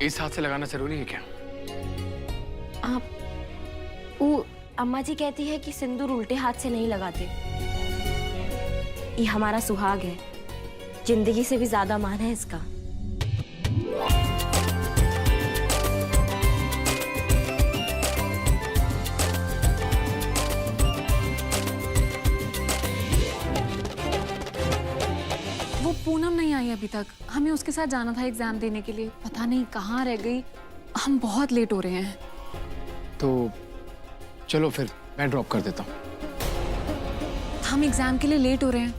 इस हाथ से लगाना जरूरी है क्या? आप वो अम्मा जी कहती है कि सिंदूर उल्टे हाथ से नहीं लगाते। ये हमारा सुहाग है, जिंदगी से भी ज्यादा मान है इसका। वो पूनम नहीं आई अभी तक। हमें उसके साथ जाना था एग्जाम देने के लिए, पता नहीं कहाँ रह गई। हम बहुत लेट हो रहे हैं। तो चलो फिर मैं ड्रॉप कर देता हूँ। हम एग्जाम के लिए लेट हो रहे हैं।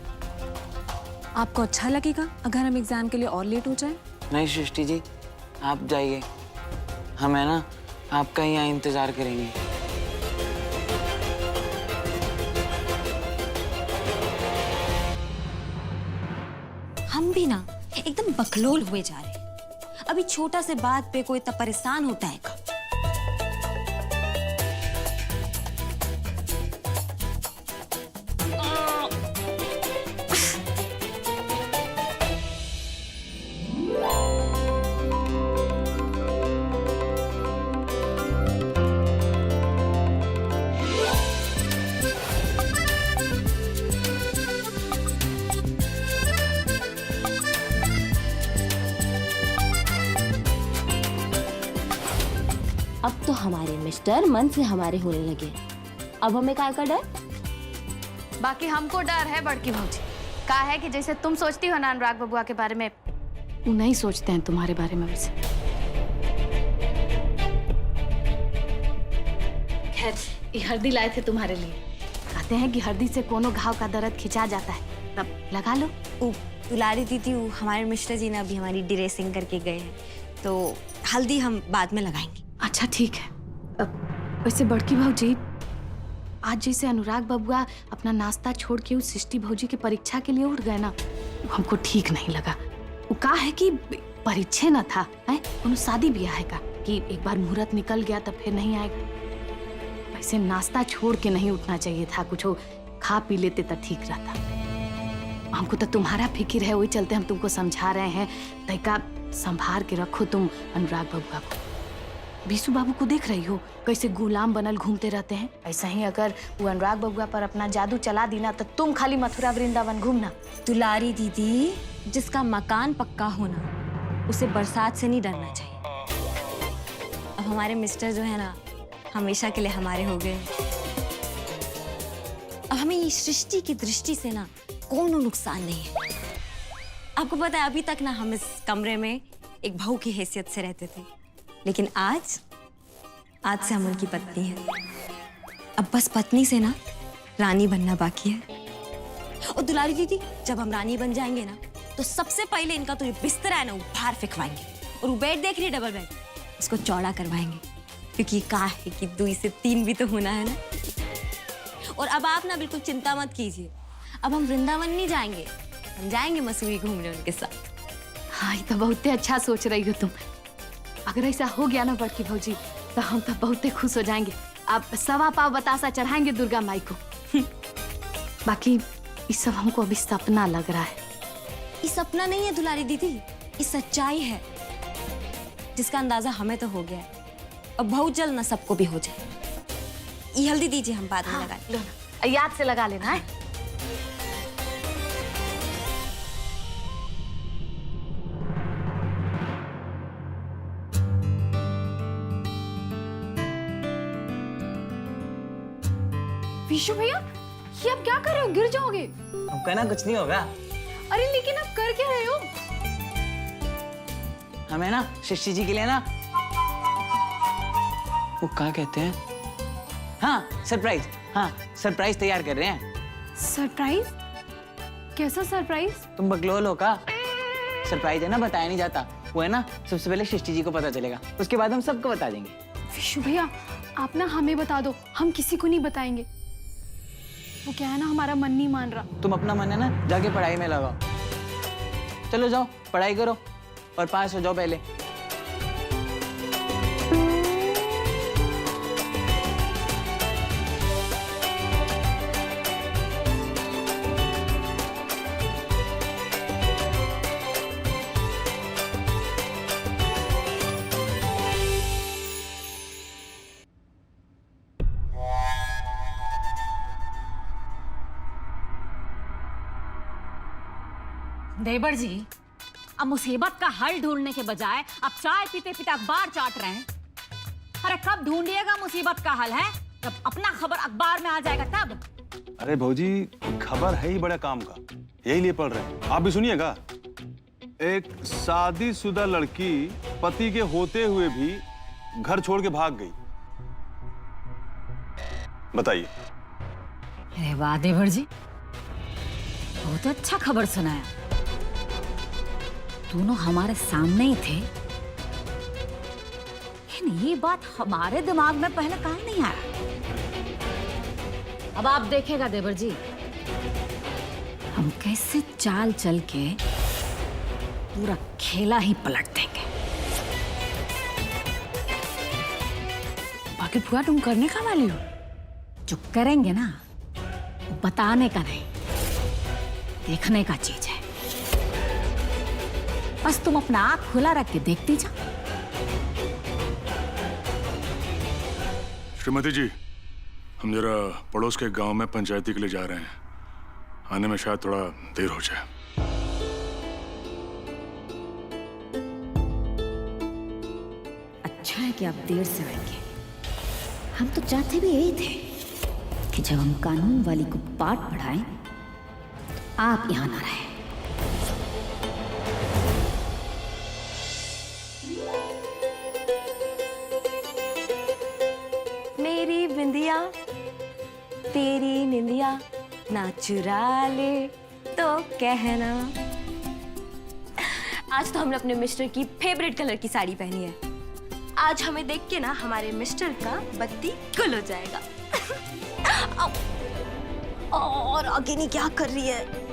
आपको अच्छा लगेगा अगर हम एग्जाम के लिए और लेट हो जाएं? नहीं सृष्टि जी, आप जाइए, हम है ना आपका यहाँ इंतजार करेंगे। हम भी ना एकदम बकलोल हुए जा रहे हैं। अभी छोटा से बात पे कोई इतना परेशान होता है का? अब तो हमारे मिस्टर मन से हमारे होने लगे। अब हमें काय का डर? बाकी हमको डर है बड़की भौजी। कहा है कि जैसे तुम सोचती हो ना अनुराग बबुआ के बारे में, वो नहीं सोचते हैं तुम्हारे बारे में वैसे। खैर, ये हल्दी लाए थे तुम्हारे लिए। कहते हैं कि हल्दी से कोनो घाव का दर्द खिंचा जाता है, तब लगा लो। दुलारी दीदी, हमारे मिस्टर जी ने अभी हमारी ड्रेसिंग करके गए हैं, तो हल्दी हम बाद में लगाएंगे। अच्छा ठीक है। वैसे बड़की भौजी, आज जैसे अनुराग बबुआ अपना नाश्ता छोड़ के उस सृष्टि भौजी की परीक्षा के लिए उठ गए ना, वो हमको ठीक नहीं लगा। वो कहा है कि परीक्षा न था, है उन्होंने शादी ब्याह है का, कि एक बार मुहूर्त निकल गया तब फिर नहीं आएगा। वैसे नाश्ता छोड़ के नहीं उठना चाहिए था, कुछ खा पी लेते तो ठीक रहता। हमको तो तुम्हारा फिक्र है, वही चलते हम तुमको समझा रहे हैं। तैका संभाल के रखो तुम अनुराग बबुआ को। बीसू बाबू को देख रही हो कैसे गुलाम बनल घूमते रहते हैं। ऐसा ही अगर वो अनुराग बबुआ पर अपना जादू चला दी ना, तो तुम खाली मथुरा वृंदावन घूमना। दुलारी दीदी, जिसका मकान पक्का होना, उसे बरसात से नहीं डरना चाहिए। अब हमारे मिस्टर जो है ना, हमेशा के लिए हमारे हो गए। अब हमें ये सृष्टि की दृष्टि से ना कोनो नुकसान नहीं है। आपको पता है, अभी तक ना हम इस कमरे में एक बहू की हैसियत से रहते थे, लेकिन आज से हम उनकी पत्नी है। अब बस पत्नी से ना रानी बनना बाकी है। और दुलारी दीदी, जब हम रानी बन जाएंगे ना, तो सबसे पहले इनका तो ये बिस्तर है ना, वो बाहर फेंकवाएंगे। और वो बेड देख रही है, डबल बेड, उसको चौड़ा करवाएंगे, क्योंकि कहा है कि 2 से 3 भी तो होना है ना। और अब आप ना बिल्कुल चिंता मत कीजिए, अब हम वृंदावन नहीं जाएंगे, हम जाएंगे मसूरी घूमने उनके साथ। हाँ, ये तो बहुत अच्छा सोच रही हो तुम। अगर ऐसा हो गया ना बड़की भौजी, तो हम तो बहुत खुश हो जाएंगे। आप 1.25 पाव बतासा चढ़ाएंगे दुर्गा माई को। बाकी ये सब हमको अभी सपना लग रहा है। ये सपना नहीं है दुलारी दीदी, ये सच्चाई है, जिसका अंदाजा हमें तो हो गया है। अब बहुत जल्द ना सबको भी हो जाए। ये हल्दी दीजिए, हम बाद में लगा लेंगे। याद से लगा लेना है। विशु भैया, ये आप क्या कर रहे हो? गिर जाओगे। अब कहना कुछ नहीं होगा। अरे लेकिन आप कर क्या रहे हो? हमें ना सृष्टि जी के लिए ना, वो क्या कहते हैं, हाँ सरप्राइज, हाँ सरप्राइज तैयार कर रहे हैं। सरप्राइज? कैसा सरप्राइज? तुम बकलोल हो का? सरप्राइज है ना, बताया नहीं जाता। वो है ना, सबसे पहले सृष्टि जी को पता चलेगा, उसके बाद हम सबको बता देंगे। विशु भैया, आप ना हमें बता दो, हम किसी को नहीं बताएंगे। वो क्या है ना, हमारा मन नहीं मान रहा। तुम अपना मन है ना, जाके पढ़ाई में लगाओ। चलो जाओ, पढ़ाई करो और पास हो जाओ पहले। देवर जी, अब मुसीबत का हल ढूंढने के बजाय अब चाय पीते पीते अखबार चाट रहे हैं। अरे कब ढूंढिएगा मुसीबत का हल? है जब अपना खबर अखबार में आ जाएगा तब। अरे भौजी, खबर है ही बड़ा काम का, यही लिए पढ़ रहे हैं। आप भी सुनिएगा। एक शादीशुदा लड़की पति के होते हुए भी घर छोड़ के भाग गई। बताइए। अरे वाह देवर जी, बहुत अच्छा खबर सुनाया। दोनों हमारे सामने ही थे, लेकिन ये बात हमारे दिमाग में पहले काहे नहीं आया। अब आप देखेगा देवर जी, हम कैसे चाल चल के पूरा खेला ही पलट देंगे। बाकी बुआ तुम करने का वाली हो? जो करेंगे ना, वो बताने का नहीं, देखने का चीज है। बस तुम अपना आँख खुला रख के देखती जाओ। श्रीमती जी, हम जरा पड़ोस के गांव में पंचायती के लिए जा रहे हैं। आने में शायद थोड़ा देर हो जाए। अच्छा है कि आप देर से आएंगे। हम तो चाहते भी यही थे कि जब हम कानून वाली को पाठ पढ़ाएं तो आप यहां ना रहें। मेरी बिंदिया तेरी निंदिया ना चुरा ले तो कहना। आज तो हमने अपने मिस्टर की फेवरेट कलर की साड़ी पहनी है। आज हमें देख के ना हमारे मिस्टर का बत्ती गुल हो जाएगा। और आगे नहीं क्या कर रही है।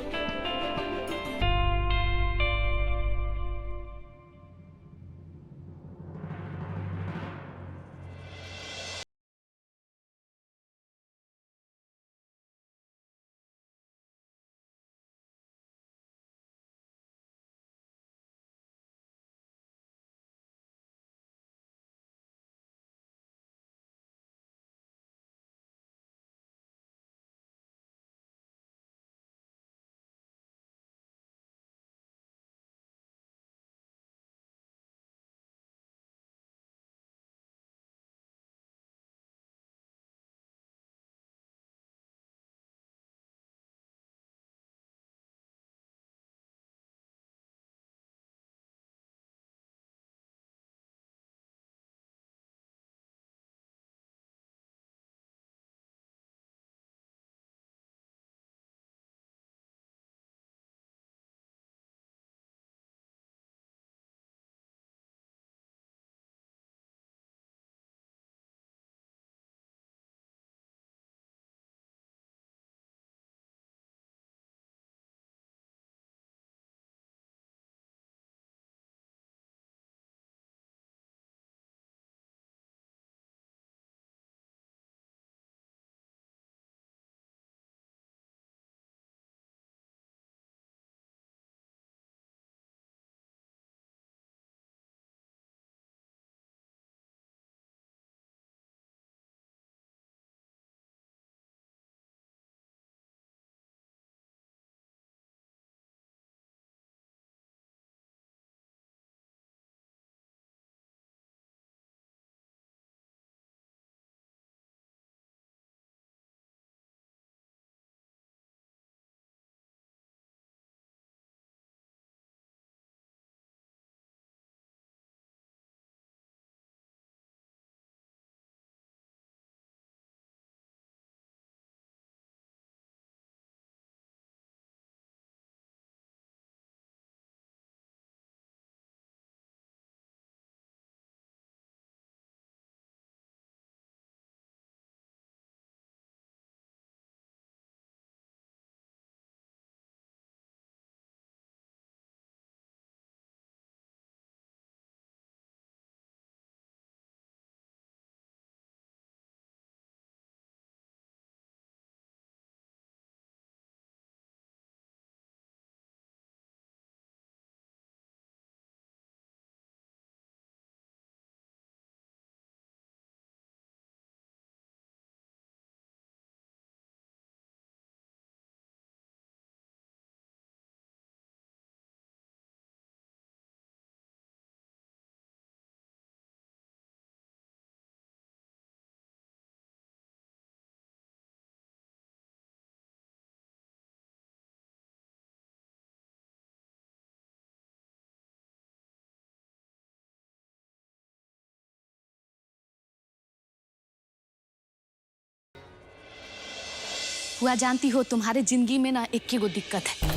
हुआ जानती हो तुम्हारे जिंदगी में ना एक गो दिक्कत है,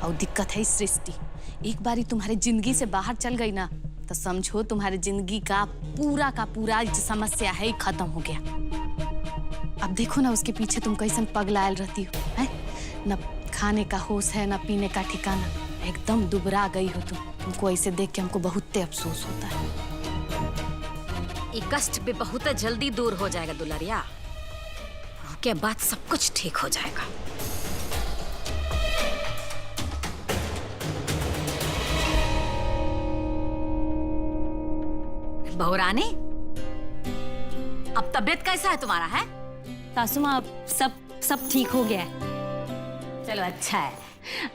और दिक्कत है सृष्टि। एक बारी तुम्हारे जिंदगी से बाहर चल गई ना तो समझो तुम्हारे जिंदगी का पूरा जो समस्या है खत्म हो गया। अब देखो ना उसके पीछे तुम कैसन पगलायल रहती हो, है न खाने का होश है न पीने का ठिकाना, एकदम दुबरा गई हो तुम। तुमको ऐसे देख के हमको बहुत अफसोस होता है। ये कष्ट भी बहुत जल्दी दूर हो जाएगा दुलारिया, उसके बाद सब कुछ ठीक हो जाएगा। बहुरानी, अब तबीयत कैसा है तुम्हारा? है सासू माँ, अब सब ठीक हो गया है। चलो अच्छा है।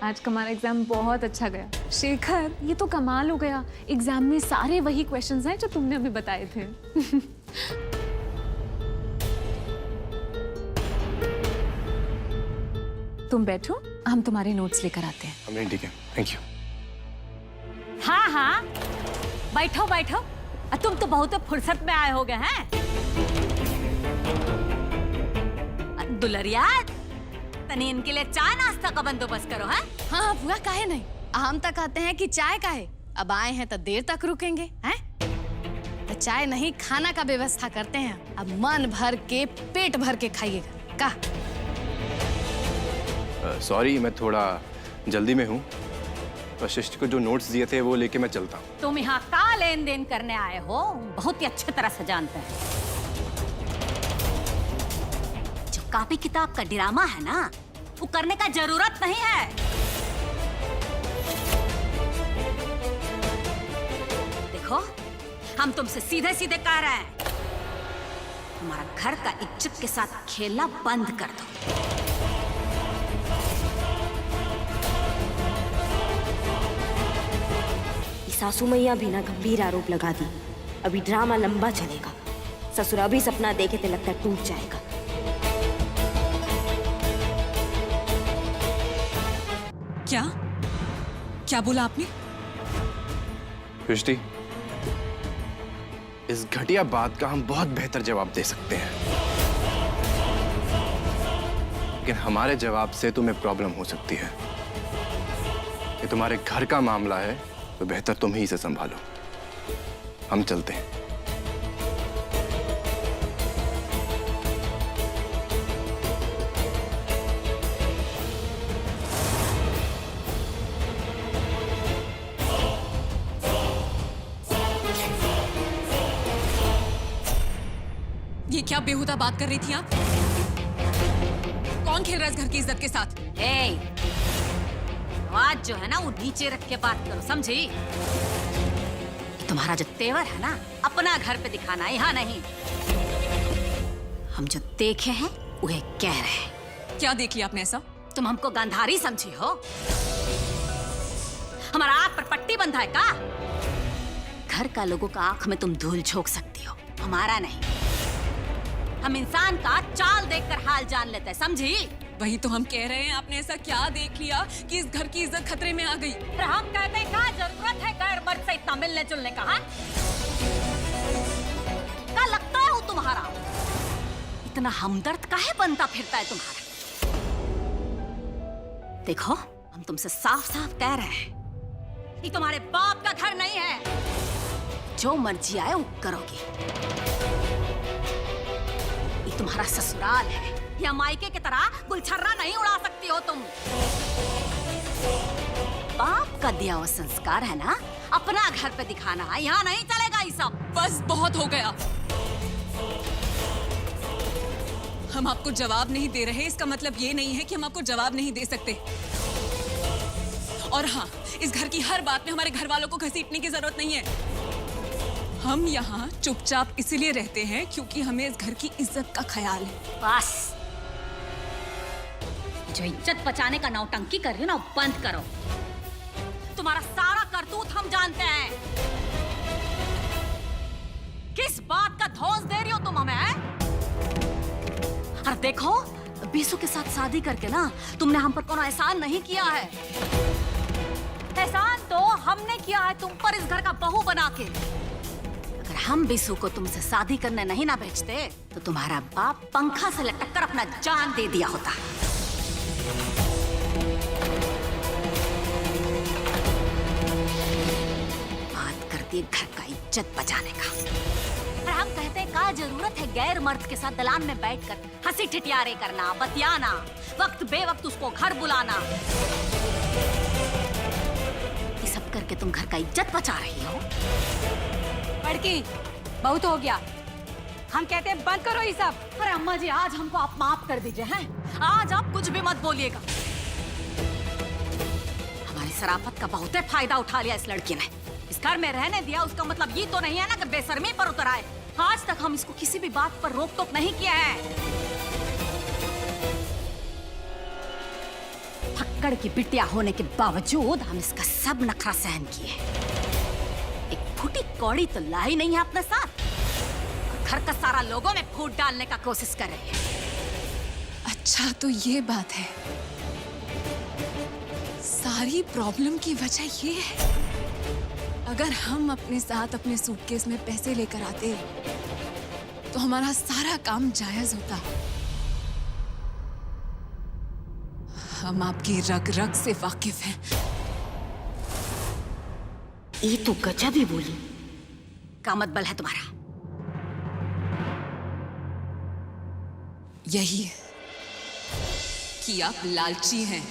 आज का हमारा एग्जाम बहुत अच्छा गया। शेखर, ये तो कमाल हो गया। एग्जाम में सारे वही क्वेश्चंस हैं जो तुमने अभी बताए थे। तुम बैठो, हम तुम्हारे नोट्स लेकर आते हैं। नहीं ठीक है, थैंक यू। हाँ हाँ, बैठो बैठो। तुम तो बहुत फुर्सत में आए होगे हैं। दुलरिया, तनी इनके लिए चाय नाश्ता का बंदोबस्त करो। है हाँ बुआ, काहे नहीं, हम तक कहते हैं कि चाय का है, अब आए हैं तो देर तक रुकेंगे हैं, तो चाय नहीं खाना का व्यवस्था करते हैं। अब मन भर के पेट भर के खाइएगा का। सॉरी, मैं थोड़ा जल्दी में हूँ। वशिष्ठ को जो नोट्स दिए थे वो लेके मैं चलता हूँ। तुम यहाँ का लेन देन करने आए हो बहुत ही अच्छे तरह से जानते हैं। जो कॉपी किताब का ड्रामा है ना, वो करने का जरूरत नहीं है। देखो, हम तुमसे सीधे सीधे कह रहे हैं, तुम्हारा घर का इज्जत के साथ खेलना बंद कर दो। सासू मैया भी ना गंभीर आरोप लगा दी। अभी ड्रामा लंबा चलेगा। ससुर अभी सपना देखे तो लगता है टूट जाएगा। क्या बोला आपने? सृष्टि, इस घटिया बात का हम बहुत बेहतर जवाब दे सकते हैं, लेकिन हमारे जवाब से तुम्हें प्रॉब्लम हो सकती है। ये तुम्हारे घर का मामला है तो बेहतर तुम ही इसे संभालो। हम चलते हैं। ये क्या बेहुदा बात कर रही थी आप? कौन खेल रहा है इस घर की इज्जत के साथ? आवाज जो है ना वो नीचे रख के बात करो, समझी? तुम्हारा जो तेवर है ना, अपना घर पे दिखाना, यहाँ नहीं। हम जो देखे हैं वह कह रहे हैं। क्या देख लिया आपने ऐसा? तुम हमको गांधारी समझी हो? हमारा आंख पर पट्टी बंधा है का? घर का लोगों का आंख में तुम धूल झोंक सकती हो, हमारा नहीं। हम इंसान का चाल देखकर हाल जान लेते हैं, समझी? वही तो हम कह रहे हैं, आपने ऐसा क्या देख लिया कि इस घर की इज्जत खतरे में आ गई? हम कहते हैं क्या जरूरत है गैर मर्द से इतना मिलने जुलने का? क्या लगता है वो तुम्हारा? इतना हमदर्द काहे बनता फिरता है तुम्हारा? देखो, हम तुमसे साफ साफ कह रहे हैं, ये तुम्हारे बाप का घर नहीं है। जो मर्जी आए वो करोगी। ये तुम्हारा ससुराल है, या मायके की तरह गुलछर्रा नहीं उड़ा सकती हो तुम। बाप का दिया हुआ संस्कार है ना, अपना घर पे दिखाना है, यहाँ नहीं चलेगा ये सब। बस बहुत हो गया। हम आपको जवाब नहीं दे रहे, इसका मतलब ये नहीं है कि हम आपको जवाब नहीं दे सकते। और हाँ, इस घर की हर बात में हमारे घर वालों को घसीटने की जरूरत नहीं है। हम यहाँ चुपचाप इसीलिए रहते हैं क्योंकि हमें इस घर की इज्जत का ख्याल है। बस जो इज्जत बचाने का नौटंकी कर रही हो ना, बंद करो। तुम्हारा सारा करतूत हम जानते हैं। किस बात का धौंस दे रही हो तुम हमें? और देखो, बीसू के साथ शादी करके ना तुमने हम पर कोनो एहसान नहीं किया है। एहसान तो हमने किया है तुम पर, इस घर का बहू बना के। अगर हम बिसु को तुमसे शादी करने नहीं ना भेजते तो तुम्हारा बाप पंखा से लटक कर अपना जान दे दिया होता। बात करती है घर का इज्जत बचाने का। और हम कहते हैं क्या जरूरत है गैर मर्द के साथ दलान में बैठकर हंसी ठिठियारे करना, बतियाना, वक्त बेवक्त उसको घर बुलाना। ये सब करके तुम घर का इज्जत बचा रही हो। बड़की बहुत हो गया, हम कहते हैं बंद करो ये सब। अरे अम्मा जी आज हमको आप माफ कर दीजिए हैं। आज आप कुछ भी मत बोलिएगा। हमारी शराफत का बहुत फायदा उठा लिया इस लड़की ने। इस घर में रहने दिया उसका मतलब ये तो नहीं है ना कि बेशर्मी पर उतर आए। आज तक हम इसको किसी भी बात पर रोक टोक नहीं किया है। फक्कड़ की बिटिया होने के बावजूद हम इसका सब नखरा सहन किए। एक फूटी कौड़ी तो लाई नहीं है अपने साथ। घर का सारा लोगों में फूट डालने का कोशिश कर रही है। अच्छा तो ये बात है, सारी प्रॉब्लम की वजह ये है। अगर हम अपने साथ अपने सूटकेस में पैसे लेकर आते तो हमारा सारा काम जायज होता। हम आपकी रग रग से वाकिफ हैं। ये तो गजब ही बोली। का मतबल है तुम्हारा? यही है कि आप लालची हैं।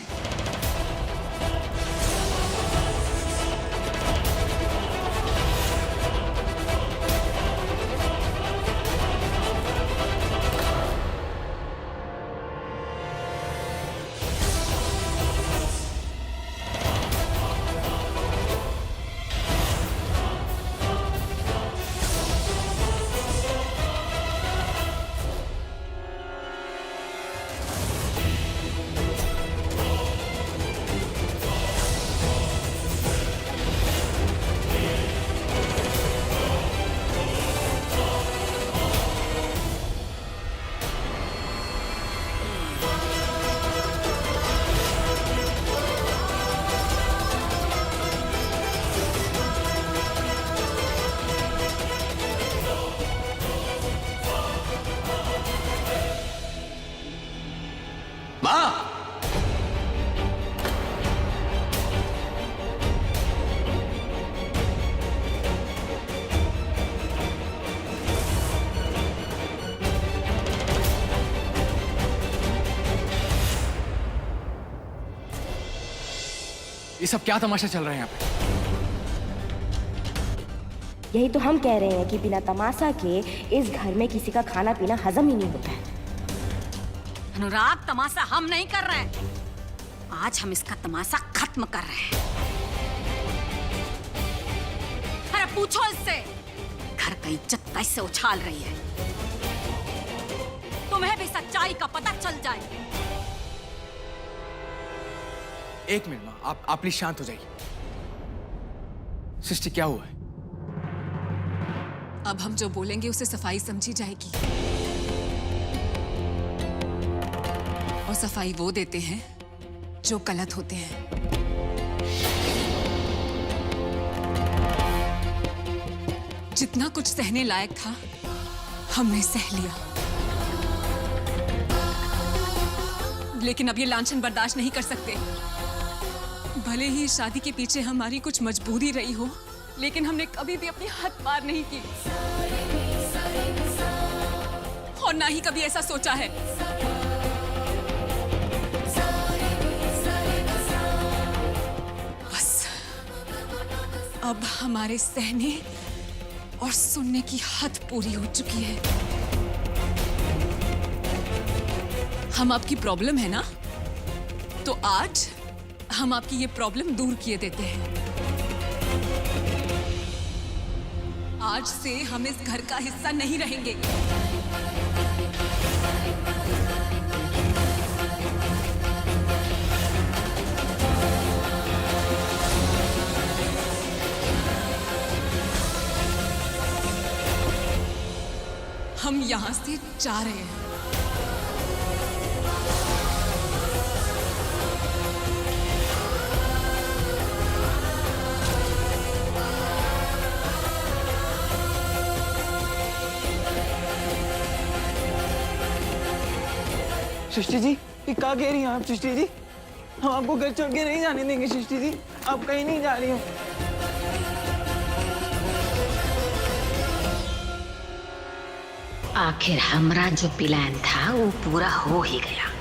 ये सब क्या तमाशा चल रहा है यहाँ पे? यही तो हम कह रहे हैं कि बिना तमाशा के इस घर में किसी का खाना पीना हजम ही नहीं होता है। अनुराग, तमाशा हम नहीं कर रहे हैं। आज हम इसका तमाशा खत्म कर रहे हैं। अरे पूछो इससे घर का इज्जत कैसे उछाल रही है। तुम्हें भी सच्चाई का पता चल जाए। एक मिनट माँ, आप प्लीज शांत हो जाइए। सृष्टि क्या हुआ है? अब हम जो बोलेंगे उसे सफाई समझी जाएगी। और सफाई वो देते हैं जो गलत होते हैं। जितना कुछ सहने लायक था हमने सह लिया, लेकिन अब ये लांछन बर्दाश्त नहीं कर सकते। भले ही शादी के पीछे हमारी कुछ मजबूरी रही हो, लेकिन हमने कभी भी अपनी हद पार नहीं की और ना ही कभी ऐसा सोचा है। बस अब हमारे सहने और सुनने की हद पूरी हो चुकी है। हम आपकी प्रॉब्लम है ना, तो आज हम आपकी ये प्रॉब्लम दूर किए देते हैं। आज से हम इस घर का हिस्सा नहीं रहेंगे। हम यहां से जा रहे हैं। सृष्टि जी, ये क्या कह रही हैं आप सृष्टि जी? हम आपको घर छोड़ के नहीं जाने देंगे सृष्टि जी। आप कहीं नहीं जा रही हो। आखिर हमरा जो प्लान था वो पूरा हो ही गया।